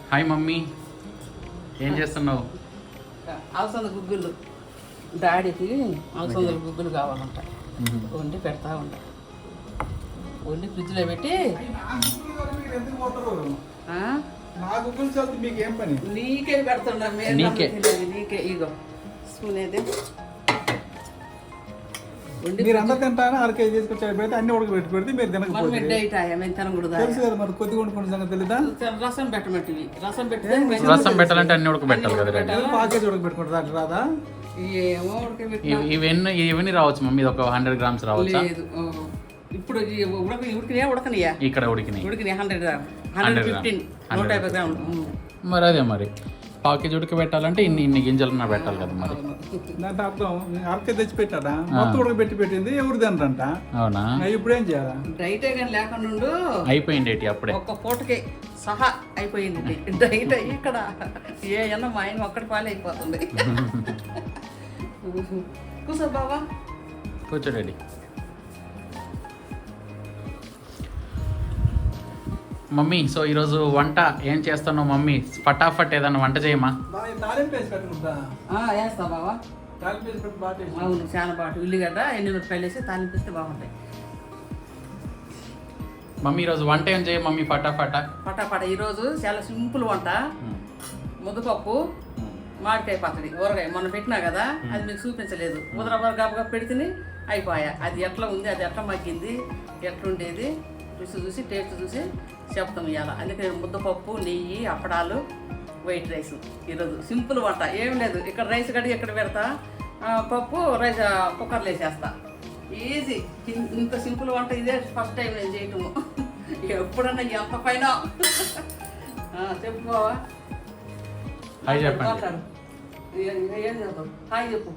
Hi mummy, ఏం చేస్తున్నావు? అలసంద గుగ్గులు డాడీకి అలసందల గుగ్గులు కావాలంట. వండి పెడతా ఉంటా. వండి ఫ్రిడ్జ్లో పెట్టి నీకే పెడుతున్నా. నీకే ఇగో స్పూన్ అయితే మీరు అందరు తింటారా? 6 కేజీ తీసుకొచ్చి పెడితే అన్ని ఉడక పెట్టి పెడితే మీరు తినకపోతే తెలుసు కదా, మరి కొద్దిగా వండుకున్న సంగతి తెలీదా? రసం పెట్టమంటివి. రసం పెట్టాలంటే అన్ని ఉడకబెట్టాలి కదా డాడీ. 1 కేజీ ఉడకబెట్టుకుంటారు అట్లా రాదా? ఏమో ఉడకబెట్టి ఇవన్నీ రావచ్చు మమ్మీ, ఒక 100 grams రావచ్చా? లేదు ఇప్పుడు ఉడకనియా ఇక్కడ ఉడికినాయి 115 150 గ్రాములు. మరి అదే మరి 1 కేజీ ఉడకబెట్టాలంటే ఇన్ని గింజలన్నా పెట్టాలి కదా మరి. దాంట్లో అర్థం 1 కేజీ తెచ్చి పెట్టారా? మొత్తం ఉడకబెట్టి పెట్టింది ఎవరు తినరంట. అవునా? ఇప్పుడు ఏం చేయాలా? డైటే కానీ లేకుండా అయిపోయింది ఏంటి అప్పుడే, ఒక్క పూటకి సహా అయిపోయింది డైట్. ఇక్కడ ఏ అన్న మా ఆయన ఒక్కటి పాలే అయిపోతుంది. కూర్చో బావా, కూర్చో డాడీ. మమ్మీ, సో ఈరోజు వంట ఏం చేస్తున్నావు మమ్మీ? ఫటాఫట్ ఏదన్నా వంట చేయమా? వేస్తా బావా. అవును, చాలా బాగుంటుంది. ఉల్లిగడ్డ ఎండుమిరపకాయలు వేసి తాలింపిస్తే బాగుంటాయి. మమ్మీ ఈరోజు వంట ఏం చేయ మమ్మీ? ఫటాఫట ఈరోజు చాలా సింపుల్ వంట. ముద్దపప్పు, మామిడికాయ పచ్చడి, ఊరగాయ మొన్న పెట్టినా కదా, అది మీకు చూపించలేదు. గబగబా పెడితే అయిపోయా. అది ఎట్లా ఉంది, అది ఎట్లా మగ్గింది, ఎట్లుండేది రుచి చూసి టేస్ట్ చూసి చెప్తాం ఇవాళ. అందుకే నేను ముద్దపప్పు, నెయ్యి, అప్పడాలు, వైట్ రైస్. ఈరోజు సింపుల్ వంట, ఏం లేదు. ఇక్కడ రైస్ కడిగి ఎక్కడ పెడతా, పప్పు రైస్ కుక్కర్లో వేసేస్తా. ఈజీ. ఇంత సింపుల్ వంట ఇదే ఫస్ట్ టైం నేను చేయటము. ఎప్పుడన్నా ఎంత పైన చెప్పుకోవా? హాయ్ చెప్పండి. ఏం చెప్తాం? హాయ్ చెప్పు.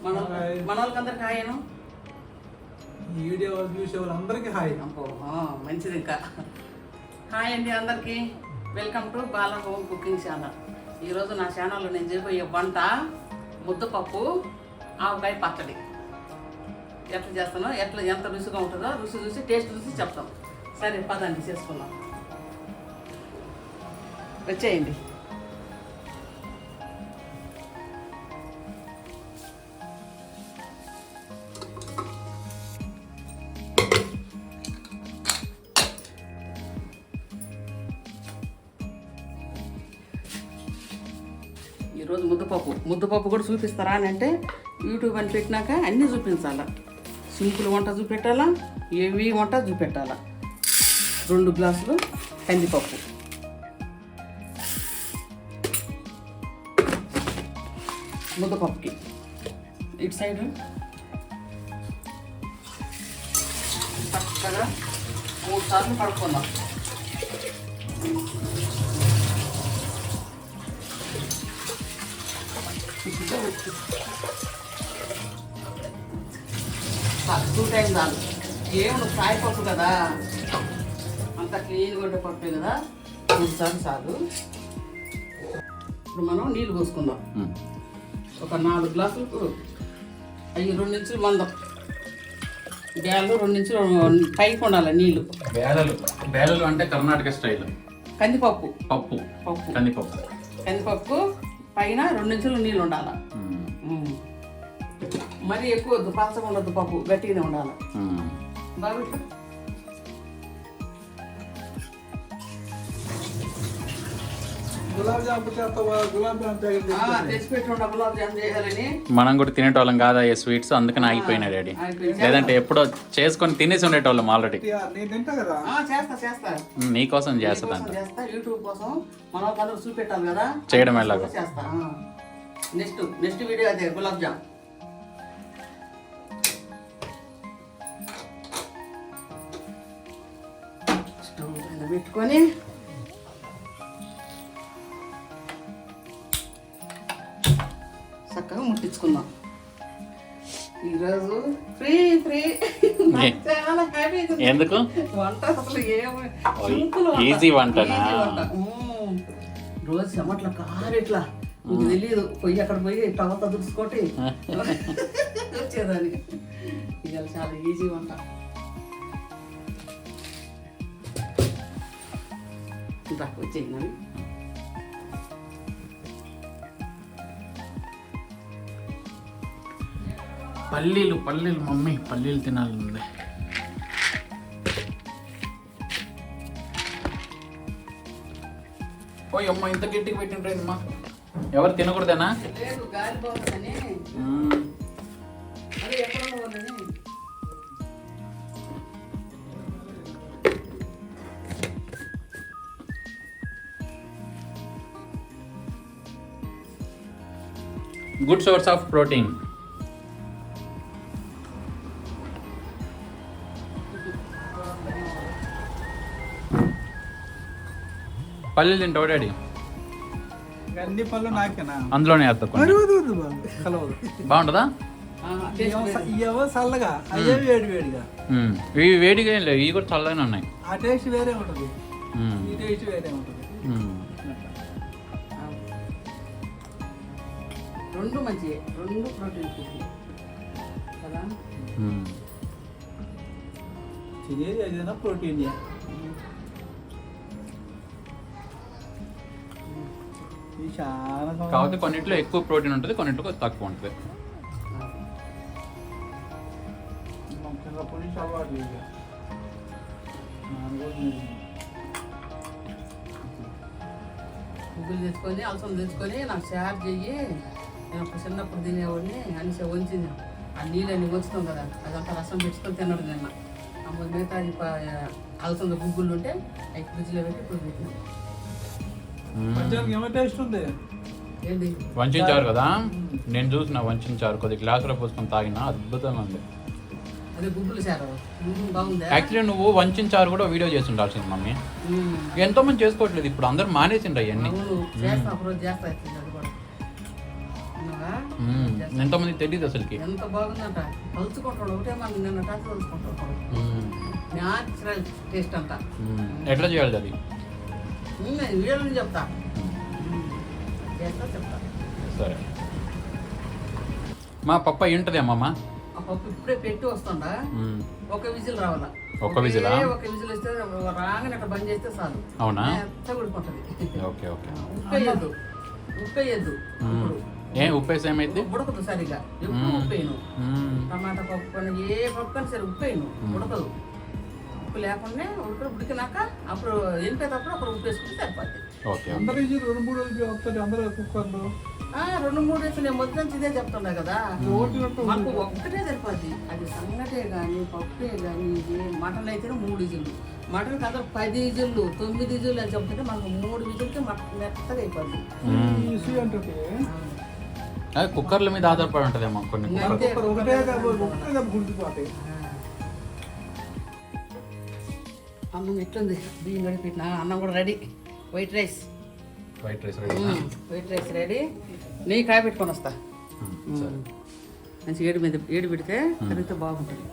మన వాళ్ళకందరికి హాయేను. ఈ వీడియో చూసే వాళ్ళందరికీ హాయ్. మంచిది. ఇంకా హాయ్ అండి అందరికీ. Welcome to Bala home cooking channel. ఈరోజు నా ఛానల్లో నేను చేయబోయే వంట ముద్దపప్పు, ఆవకాయ పచ్చడి. ఎట్లా చేస్తానో, ఎంత రుచిగా ఉంటుందో రుచి చూసి టేస్ట్ చూసి చెప్తాం. సరే పదండి చేసుకుందాం. వచ్చేయండి. ఈరోజు ముద్దపప్పు కూడా చూపిస్తారా అని అంటే యూట్యూబ్ అని పెట్టినాక అన్నీ చూపించాలా. సింపుల్ వంట చూపెట్టాలా, ఏవి వంట చూపెట్టాలా. 2 గ్లాసులు కందిపప్పు, ముద్దపప్పుకి ఇటు సైడు చక్కగా 3 సార్లు కడుక్కుందాం. టూ టైం చాలు. ఏమి కాయపప్పు కదా, అంత క్లీన్గా ఉండే పప్పే కదా, 3 సార్లు చాలు. ఇప్పుడు మనం నీళ్ళు పోసుకుందాం. ఒక 4 గ్లాసులు అవి 2 ఇంచులు మందం. బేళ్ళు 2 ఇంచులు పైకి ఉండాలి నీళ్ళు. బేలలు అంటే కర్ణాటక స్టైల్. కందిపప్పు కందిపప్పు పైన 2 ఇంచులు నీళ్ళు ఉండాలి. మరి ఎక్కువ వద్దు, పచ్చగా ఉండద్దు, పప్పు గట్టిగానే ఉండాలి. బాగా మనం కూడా తినేటోళ్ళం కాదా ఈ స్వీట్స్, అందుకని ఆగిపోయినా డాడీ. లేదంటే ఎప్పుడో చేసుకొని తినేసి ఉండేటోళ్ళం ఆల్రెడీ. చేస్తా నీకోసం చేస్తా, యూట్యూబ్ కోసం మనం చూపెట్టాలి కదా, చేయడం ఎలాగో చేస్తా. నెక్స్ట్ వీడియో అదే గులాబ్ జామ్. స్టవ్ మీద పెట్టుకొని చక్కగా ముట్టించుకుందాం. ఈరోజు ఫ్రీ చాలా హ్యాపీ. ఎందుకు వంట అసలు ఈజీ వంట. రోజు చెమట్ల కారు ఇట్లా నీకు తెలియదు. పొయ్యి అక్కడ పోయి టవత దుడుచుకోటి వచ్చేదానికి. ఇవాళ చాలా ఈజీ వంట. వచ్చేయండి. పల్లీలు మమ్మీ పల్లీలు తినాలి. ఓ అమ్మ ఇంత గట్టిగా పెట్టిండ్రేమ్మా. ఎవరు తినకూడదేనా? లేదు గాలి పోతుందని అది ఎక్కడ పోతుందని. Good source of protein. పల్లీలు తింటావు డాడీ? అన్ని పళ్ళు నాకేనా? అందులోనే వేస్తా. కలవదు. బాగుంటుందా? ఇవో చల్లగా అయ్యే వేడిగా. ఇవి వేడిగా ఏం లేవు, ఇవి కూడా చల్లగానే ఉన్నాయి. ఆ టేస్ట్ వేరే ఉంటుంది, ఈ టేస్ట్ వేరే ఉంటుంది. రెండు మంచి, రెండు ప్రోటీన్ ఫుడ్ కదా. తినేది ఏదైనా ప్రోటీన్. కాకపోతే కొన్నిట్లో ఎక్కువ ప్రోటీన్ ఉంటుంది, కొన్నిట్లో తక్కువ ఉంటుంది. గుగ్గులు తెచ్చుకొని అలసం తెచ్చుకొని నాకు షేర్ చెయ్యి, నేను ఒక చిన్నప్పుడు తినేవాడిని అని వంచింది. ఆ నీళ్ళని వంచుతాం కదా, అదంతా రసం తెచ్చుకొని తిన్నాడు నిన్న. అమ్మ మిగతా అలసంద గుగ్గులు ఉంటే అవి ఫ్రిడ్జ్లో పెట్టి ఇప్పుడు పెట్టినాం. ఏంటి వంచారు కదా, నేను చూసిన వంచారు కొద్ది గ్లాసులో పోసుకొని తాగినా, అద్భుతంగా ఉంది. అదే గుగ్గులు సార్ బాగుంది. యాక్చువల్లీ నువ్వు వంచారు కూడా వీడియో చేసి ఉండాల్సింది మమ్మీ. ఎంతో మంది చేసుకోవట్లేదు ఇప్పుడు, అందరూ మానేసిండ్రు అవన్నీ. ఎంతో మంది తెలియదు అసలుకి. ఎంత బాగుందంట, కలుసుకుంటాడు ఒకటే మనం నిన్న టచ్ కలుసుకుంటాడు. న్యాచురల్ టేస్ట్ అంట. ఎట్లా చేయాలి అది? వీళ్ళని చెప్తా చెప్తా. సరే మా పప్ప ఏంటదేమ్మా? ఆ పప్పు ఇప్పుడే పెట్టి వస్తుండా, ఒక విజిల్ రావాలా. ఒక విజిల్ వస్తే రాగానే అట్లా బంద్ చేస్తే చాలు. అవునా? ఎంత ఉడిపోతుంది. Okay okay. ఉప్పు వేయద్దు. ఉప్పు వేసి ఏమైంది? ఉడకదు సరిగా. ఎప్పుడు ఉప్పు వేయను. టమాటా పప్పు అని ఏ పప్పు అని సరే ఉప్పు వేయను, ఉడకదు. ఉప్పు లేకుండా ఉడికినాక అప్పుడు ఎంపేటప్పుడు అప్పుడు ఉప్పు వేసుకుంటే సరిపోద్ది. రెండు మూడు వేసి నేను మొత్తం ఇదే చెప్తున్నా కదా, మనకు ఒక్కటే సరిపోద్ది. అది సంగటే కానీ పప్పే కానీ మటన్ అయితే 3 విజిల్లు, మటన్కి అందరూ 10 విజిల్లు 9 విజిల్లు అని చెప్తుంటే మనకు 3 విజిల్కి మటన్ మెత్తగా అయిపోద్ది. కుక్కర్ల మీద ఆధారపడి ఉంటుందేమో కొన్ని. అన్నం ఎట్లుంది? బియ్యం కడిగి పెట్టినా, అన్నం కూడా రెడీ. White rice ready. నెయ్యి కాయ పెట్టుకొని వస్తా. మంచి ఏడు పెడితే కరిగితే బాగుంటుంది.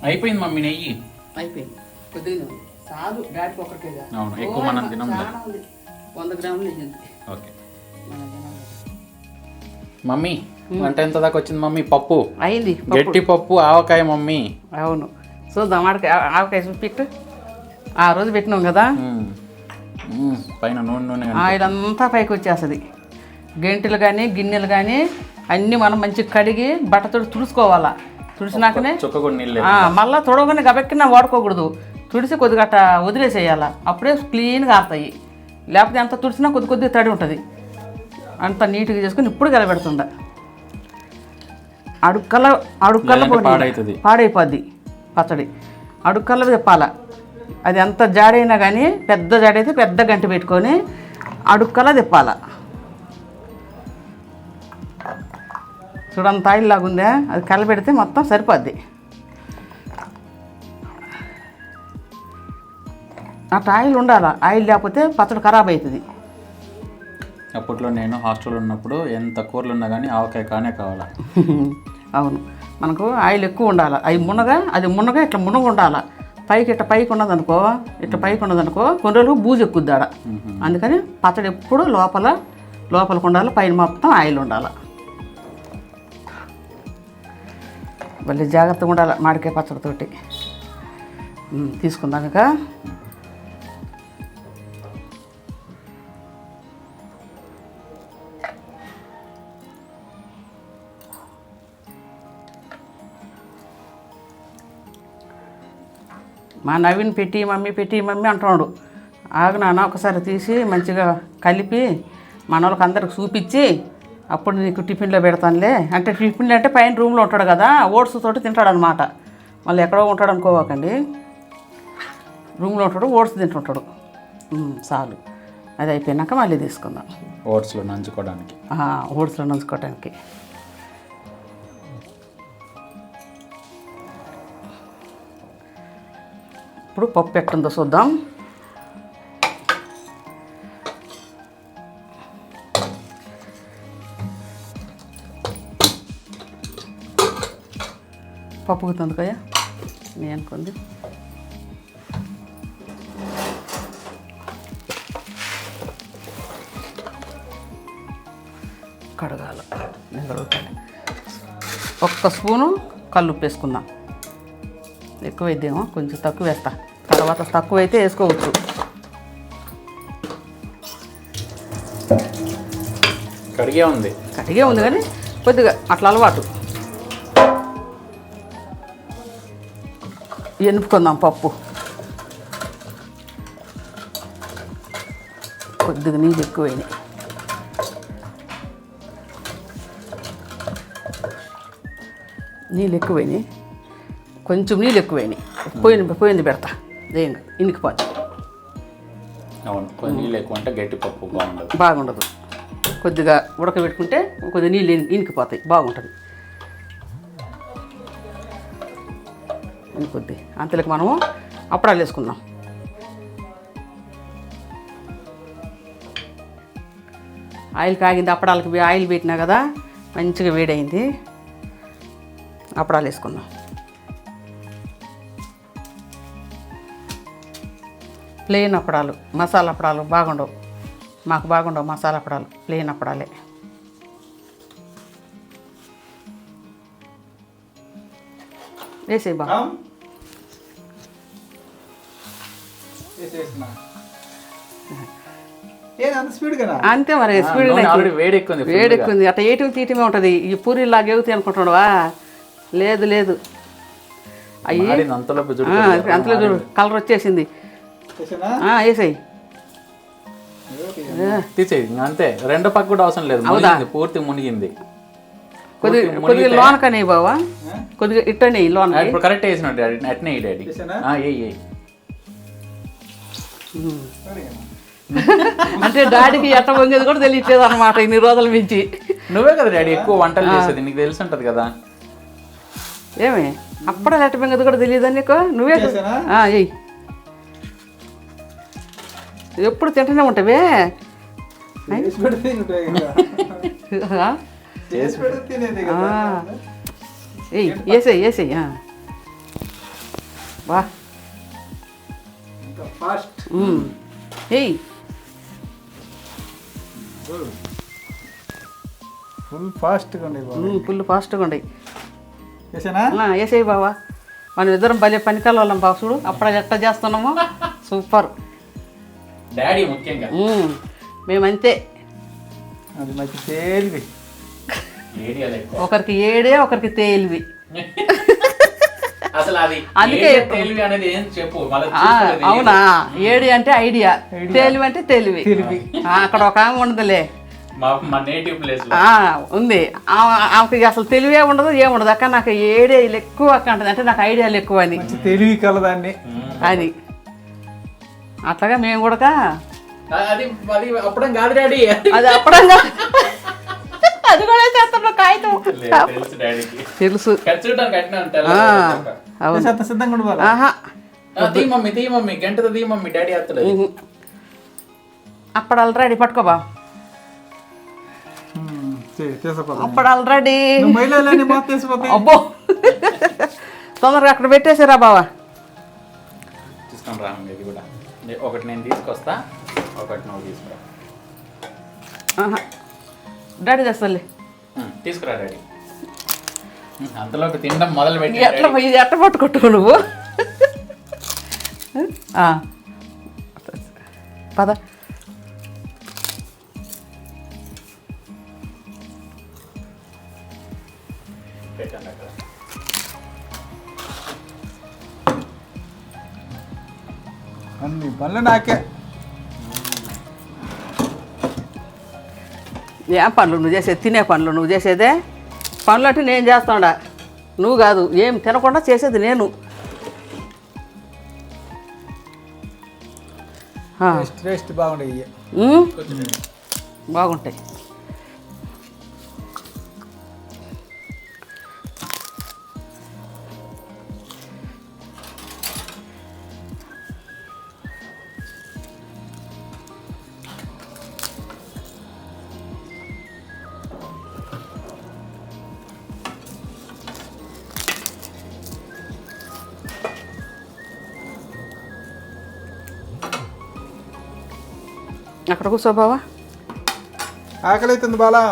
అయిపోయింది మమ్మీ నెయ్యి. అయిపోయింది. కొద్దిగా చాలు డాడీకి ఒకరికేగా. అవును, ఎక్కువ మనం తినం. 100 గ్రాములు నెయ్యింది. ఓకే మమ్మీ, వంట ఎంత దాకా వచ్చింది మమ్మీ? పప్పు అయింది, గట్టి పప్పు ఆవకాయ మమ్మీ. అవును, చూద్దాం. ఆవకాయ చూపిట్టు. ఆ రోజు పెట్టినాం కదా, పైన నూనె ఆయిల్ అంతా పైకి వచ్చేస్తుంది. గెంటెలు కానీ గిన్నెలు కానీ అన్నీ మనం మంచిగా కడిగి బట్టతో తుడుచుకోవాలా. తుడిచినాకనే మళ్ళీ తొడవగానే గబెక్కిన వాడుకోకూడదు. తుడిసి కొద్దిగా అట్ట వదిలేసేయాలా, అప్పుడే క్లీన్గా ఆరుతాయి. లేకపోతే ఎంత తుడిచినా కొద్ది తడి ఉంటుంది. అంత నీట్గా చేసుకుని ఇప్పుడు కలబెడుతుండ. అడుక్కల్ల పాడైపోద్ది పచ్చడి. అడుక్కల్ల తిప్పాలా. అది ఎంత జాడైనా కానీ, పెద్ద జాడైతే పెద్ద గంట పెట్టుకొని అడుక్కలా తిప్పాలా. చూడంత ఆయిల్ లాగా ఉందా, అది కలబెడితే మొత్తం సరిపోద్ది. అట్లా ఆయిల్ ఉండాలా, ఆయిల్ లేకపోతే పచ్చడి ఖరాబ్ అవుతుంది. అప్పట్లో నేను హాస్టల్లో ఉన్నప్పుడు ఎంత కూరలు ఉన్నా కానీ ఆవకాయ కావాలా. అవును, మనకు ఆయిల్ ఎక్కువ ఉండాలి. అది మునగా ఇట్లా మునగ ఉండాలి. పైకి ఉన్నదనుకో, కొన్ని రోజులు బూజు ఎక్కుద్ది ఆడ. అందుకని పచ్చడి ఎప్పుడు లోపలికి ఉండాలి, పైన మొత్తం ఆయిల్ ఉండాలి. మళ్ళీ జాగ్రత్తగా ఉండాలి మామిడికాయ పచ్చడితోటి. తీసుకుందాం ఇక. మా నవీన్ పెట్టి మమ్మీ అంటున్నాడు. ఆగు నాన్న, ఒకసారి తీసి మంచిగా కలిపి మన వాళ్ళకి అందరికి చూపించి అప్పుడు నీకు టిఫిన్లో పెడతానులే. అంటే టిఫిన్లో అంటే పైన రూమ్లో ఉంటాడు కదా, ఓట్స్ తోటి తింటాడు అనమాట. మళ్ళీ ఎక్కడో ఉంటాడు అనుకోవాకండి, రూమ్లో ఉంటాడు, ఓట్స్ తింటుంటాడు. చాలు, అది అయిపోయినాక మళ్ళీ తీసుకుందాం. ఓట్స్లో నంచుకోవడానికి. ఓట్స్లో నంచుకోవడానికి. ఇప్పుడు పప్పు ఎట్టుందో చూద్దాం. పప్పు గుర్తుంది కదా నేను అనుకుంది. కడగాలి, నేను కడుగుతాను. ఒక్క స్పూను కల్లుప్పు వేసుకుందాం. ఎక్కువ వేద్దామో, కొంచెం తక్కువ వేస్తా, తర్వాత తక్కువ అయితే వేసుకోవచ్చు. కడిగే ఉంది కానీ కొద్దిగా అట్లా అలవాటు. ఎనుపుకుందాం పప్పు. కొద్దిగా నీళ్ళు ఎక్కువైనాయి. కొంచెం నీళ్ళు ఎక్కువైనాయి. పోయింది పెడతా, ఇనికిపోదు. అవును, కొంచెం నీళ్ళు ఎక్కువ అంటే గట్టి పప్పు బాగుండదు. కొద్దిగా ఉడకబెట్టుకుంటే కొద్దిగా నీళ్ళు ఇనికిపోతాయి, బాగుంటుంది. కొద్ది అంతలోకి మనము అప్పడాలు వేసుకుందాం. ఆయిల్ కాగింది, అప్పడాలకి ఆయిల్ పెట్టినా కదా, మంచిగా వేడైంది. అప్పడాలు వేసుకుందాం. ప్లెయిన్ అప్పడాలు, మసాలా అప్పడాలు బాగుండవు, మాకు బాగుండవు మసాలా అప్పడాలు, ప్లెయిన్ అప్పడాలే. వేసే బాగా అంతే మరి. స్పీడ్ వేడెక్కుంది, అట్లా ఏటివి తీయటమే ఉంటుంది. ఈ పూరీలాగా ఎగుతాయి అనుకుంటున్నావా? లేదు, అయ్యి అంతలో చూడు కలర్ వచ్చేసింది. వేసాయి, తీసేయి అంతే. రెండో పక్క కూడా అవసరం లేదు, పూర్తి మునిగింది. కొద్దిగా లోన్ కానీ బావా, కొద్దిగా ఇట్టనే లోన్. ఇప్పుడు కరెక్ట్ వేసినట్టు డాడీ, అట్నే డాడీ. అంటే డాడీకి ఎట్ట పొంగేది కూడా తెలియట్లేదు అనమాట ఇన్ని రోజుల నుంచి. నువ్వే కదా డాడీ ఎక్కువ వంటలు చేసేది, నీకు తెలిసి ఉంటుంది కదా. ఏమి అప్పుడే ఎట్ట పొంగేది కూడా తెలియదు నీకు? నువ్వే ఎయ్, ఎప్పుడు తింటూనే ఉంటావే. వేసేయి వా ఏయ్, ఫుల్ ఫాస్ట్గా ఉండే. వేసేయి బావా, మనం ఇద్దరం భలే పనికాల వాళ్ళం బావ. చూడు అప్పుడు ఎట్లా చేస్తున్నామో, సూపర్. డాడీ ముఖ్యంగా మేమంతే. అది మంచి తేలివి, ఒకరికి ఏడే ఒకరికి తేలివి. అందుకే అవునా, ఏడి అంటే ఐడియా, తెలివి అంటే తెలివి. అక్కడ ఒక ఆమె ఉండదులే, ఉంది ఆమెకి అసలు తెలివే ఉండదు, ఏముండదు. అక్క నాకు ఏడే ఎక్కువ అక్క అంటది, అంటే నాకు ఐడియాలు ఎక్కువ అని. తెలివి కలదాన్ని అది అట్లాగా మేము కూడా. అది అప్పడం కాదు డాడీ, అది అప్పడం కాదు, అది కూడా చేస్తాం. కాగితం తెలుసు. అప్పుడు ఆల్రెడీ పట్టుకోబా, అప్పుడు ఆల్రెడీ. అబ్బో, తొందరగా అక్కడ పెట్టేసారా బావా. తీసుకొని రా, ఇది కూడా ఒకటి నేను తీసుకొస్తా, ఒకటి నువ్వు తీసుకురా. డాడీ తెస్తాలే, తీసుకురా డాడీ. అంతలోకి తినడం మొదలు పెట్టి ఇది ఎట్ట పట్టుకుంటావు నువ్వు? పద. పెట్టండి అక్కడ. అన్ని పనులు నాకే. ఏం పనులు నువ్వు చేసేది? తినే పనులు నువ్వు చేసేదే. పనులు అంటే నేను చేస్తాడా, నువ్వు కాదు. ఏం తినకుండా చేసేది నేను. టేస్ట్ బాగుంటాయి, బాగుంటాయి. అక్కడ కూర్చో బావా. ఆకలి అవుతుంది బాలా.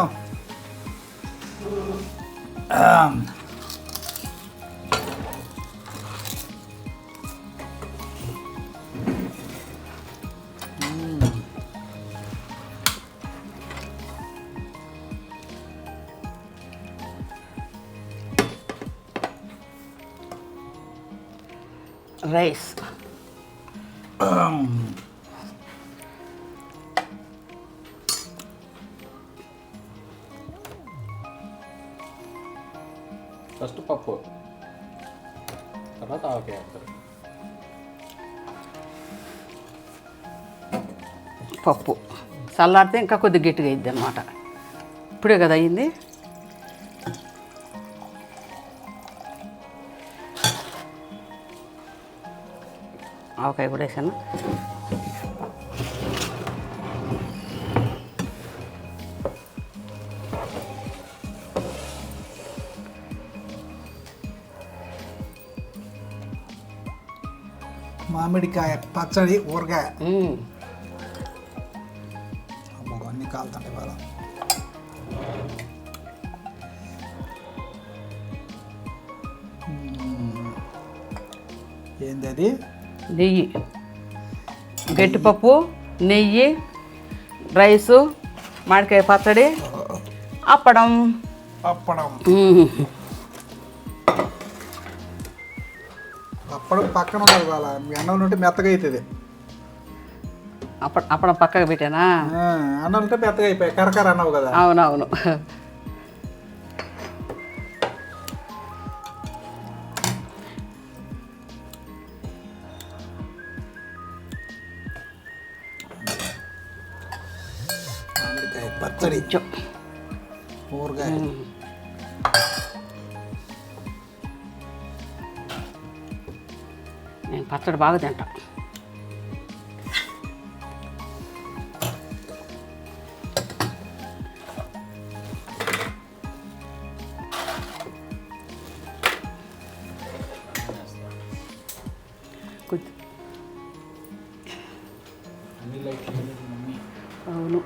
రైస్. ఫస్ట్ పప్పు, తర్వాత ఆవకాయ వేస్తారు. పప్పు చల్లారితే ఇంకా కొద్దిగా గట్టిగా అయింది అన్నమాట. ఇప్పుడే కదా అయింది. ఆవకాయ కూడా వేసాను. మామిడికాయ పచ్చడి, ఊరగాయ. అన్నీ కాలుతుంటే బాగా. ఏంది అది? నెయ్యి, గట్టిపప్పు, నెయ్యి, రైసు, మామిడికాయ పచ్చడి, అప్పడం. అప్పడం అప్పడం పక్కన ఉన్నది వాళ్ళ అన్నం ఉంటే మెత్తగా అవుతుంది. అప్పడం పక్కకు పెట్టానా? అన్నం ఉంటే మెత్తగా అయిపోయాయి. కరకర అన్నావు కదా. అవునవును. మామిడికాయ పచ్చడి, ఊరగాయ. నేను పచ్చడి బాగా తింటా. అవును.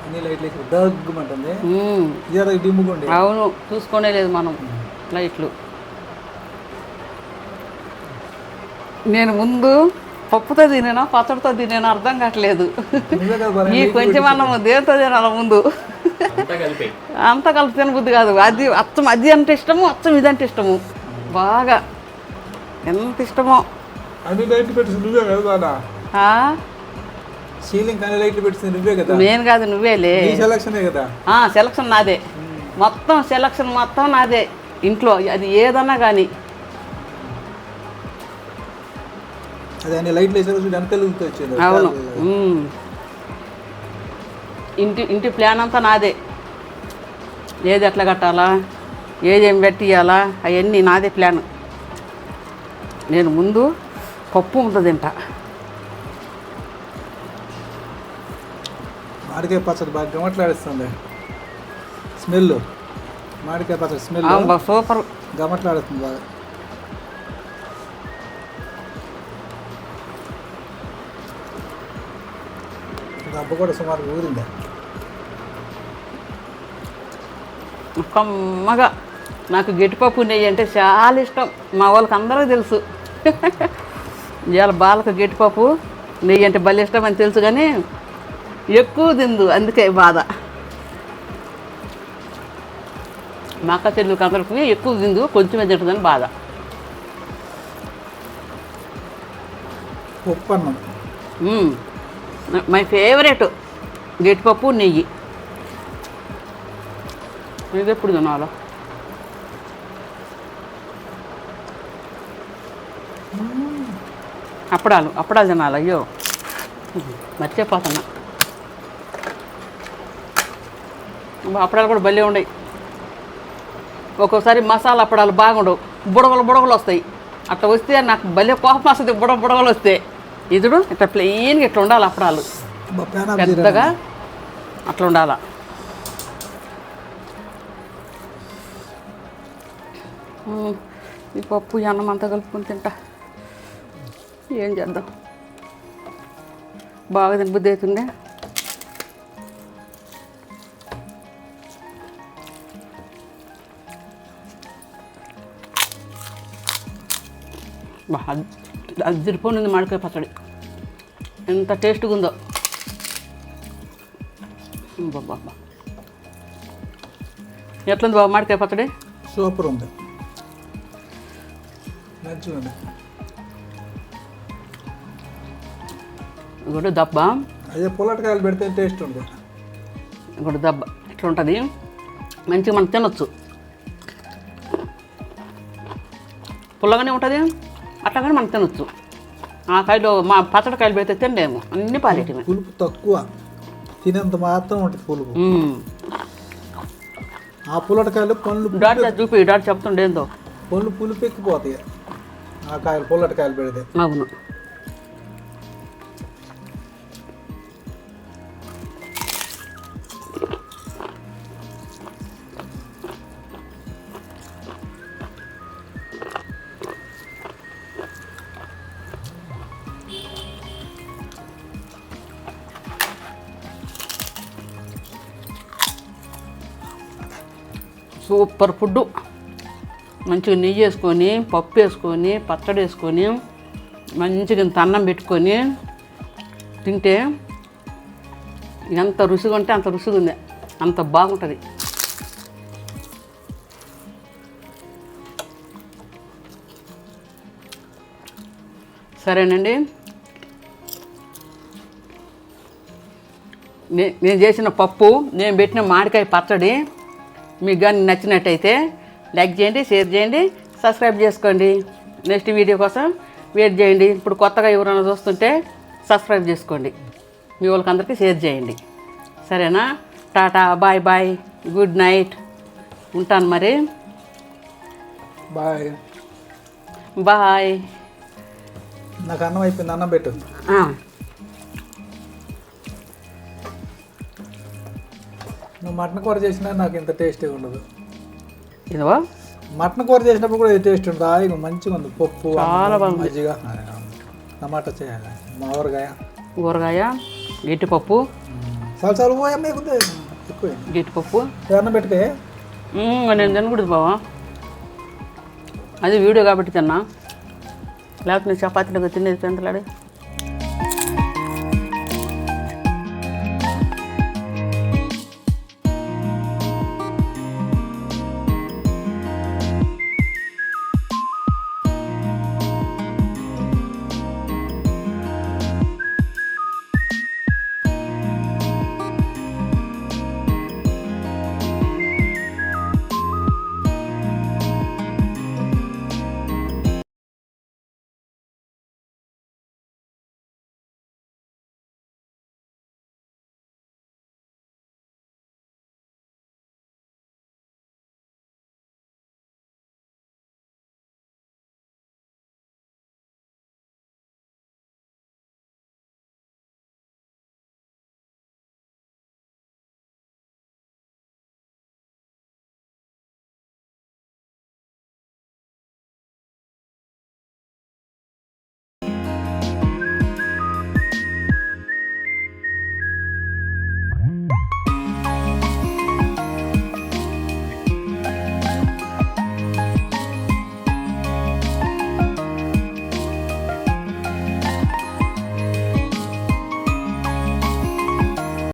అన్ని లైట్లు దగ్గమంటుంది. డిమ్ముకోండి. అవును, చూసుకోనే లేదు మనం లైట్లు. నేను ముందు పప్పుతో తినేనా పచ్చడితో తినేనా అర్థం కావట్లేదు. ఈ కొంచెం అన్నం దేంతో తినాల ముందు అంతా కలిపి తినబుద్ధి కాదు. అది అచ్చం అది అంటే ఇష్టము, అచ్చం ఇదంటే ఇష్టము. బాగా ఎంత ఇష్టమో. అన్ని లైట్లు పెట్టింది నువ్వే కదా. సీలింగ్ అన్ని లైట్లు పెట్టింది నువ్వే కదా. నేను కాదు, నువ్వేలే. సెలక్షనే కదా. సెలక్షన్ నాదే మొత్తం. సెలక్షన్ మొత్తం నాదే ఇంట్లో. అది ఏదన్నా కానీ. అదే అన్ని లైట్లు వేసే ఎంత వచ్చేది. అవును. ఇంటి ప్లాన్ అంతా నాదే. ఏది ఎట్లా కట్టాలా, ఏదేం పెట్టియాలా, అవన్నీ నాదే ప్లాన్. నేను ముందు పప్పు ముద్ద తింటా. మామిడికాయ పచ్చడి బాగా గమట్లాడిస్తుంది. స్మెల్ మామిడికాయ పచ్చడి స్మెల్ సూపర్ గమట్లాడుతుంది బాగా. దెబ్బ కూడా సుమారు ఊరిందా. కమ్మగా నాకు గట్టిపప్పు నెయ్యి అంటే చాలా ఇష్టం. మా వాళ్ళకి అందరికీ తెలుసు. ఇవాళ బాలకు గట్టిపప్పు నెయ్యి అంటే భలే ఇష్టం అని తెలుసు, కానీ ఎక్కువ తిందు, అందుకే బాధ. మా అక్క చెల్లికి అందరికి ఎక్కువ తిందు, కొంచెమే తింటుందని బాధ. పప్పు అన్నం మై ఫేవరెట్ గట్టిపప్పు నెయ్యి. ఇది ఎప్పుడు తినాలో. అప్పడాలు తినాలి. అయ్యో మర్చిపోతున్నా. అప్పడాలు కూడా భలే ఉన్నాయి. ఒక్కోసారి మసాలా అప్పడాలు బాగుండవు, బుడగలు వస్తాయి. అట్లా వస్తే నాకు భలే కోపం వస్తుంది. బుడగలు వస్తే ఇదుడు ఇట్లా ప్లెయిన్గా ఇట్లా ఉండాలి. అప్పడాలు పెద్దగా అట్లా ఉండాలా. ఈ పప్పు అన్నం అంతా కలుపుకొని తింటా. ఏం చేద్దాం, బాగా తినబుద్ధి అవుతుండే. అదిరిపోయింది మామిడికాయ పచ్చడి, ఎంత టేస్ట్గా ఉందో. బాబా ఎట్లుంది బాబు మామిడికాయ పచ్చడి? సూపర్ ఉంది, మంచిగా ఉంది. ఇంకోటి దబ్బ, అదే పుల్లటకాయలు పెడితే టేస్ట్ ఉంటుంది. ఇంకోటి దబ్బ ఇట్లా ఉంటుంది, మంచిగా మనం తినొచ్చు. పుల్లగానే ఉంటుంది, అట్లాగానే మనం తినొచ్చు. ఆ కాయలు మా పచ్చడికాయలు పెడితే తినలేము, అన్ని పాలేటివి. పులుపు తక్కువ, తినేంత మాత్రం ఉంటుంది పులుపు. ఆ పుల్లటకాయలు పళ్ళు డాట్ చెప్తుండే ఏందో పళ్ళు పులుపు ఎక్కిపోతాయి ఆ కాయలు, పుల్లటకాయలు పెడితే. అవును. Super food. మంచిగా నెయ్యి వేసుకొని, పప్పు వేసుకొని, పచ్చడి వేసుకొని, మంచిగా ఇంత అన్నం పెట్టుకొని తింటే ఎంత రుచిగా ఉంటే అంత రుచిగా ఉంది, అంత బాగుంటుంది. సరేనండి, నేను చేసిన పప్పు, నేను పెట్టిన మామిడికాయ పచ్చడి మీకు కానీ నచ్చినట్టయితే లైక్ చేయండి, షేర్ చేయండి, సబ్స్క్రైబ్ చేసుకోండి. నెక్స్ట్ వీడియో కోసం వెయిట్ చేయండి. ఇప్పుడు కొత్తగా ఎవరైనా చూస్తుంటే సబ్స్క్రైబ్ చేసుకోండి, మీ వాళ్ళకి అందరికీ షేర్ చేయండి. సరేనా? Tata, bye bye, good night, ఉంటాను మరి. Bye bye. నాకు అన్నం అయిపోయింది, అన్నం పెట్టు. నువ్వు మటన్ కూర చేసినా నాకు ఇంత టేస్టీ ఉండదు. ఇదిగో మటన్ కూర చేసినప్పుడు కూడా టేస్ట్ ఉంటుంది, హాయిగా మంచిగా ఉంది. పప్పు చాలా బాగుంది, మజ్జిగ, టమాటా చేయాలి, మా ఊరగాయ, గట్టిపప్పు, చాలా పోయమ్మ ఎక్కువ గట్టిపప్పు ఏమన్నా పెట్టుకే. నేను తినకూడదు బావా, అది వీడియో కాబట్టి తిన్నా, లేకపోతే నేను చపాతీలో తినేది పెంతలాడే.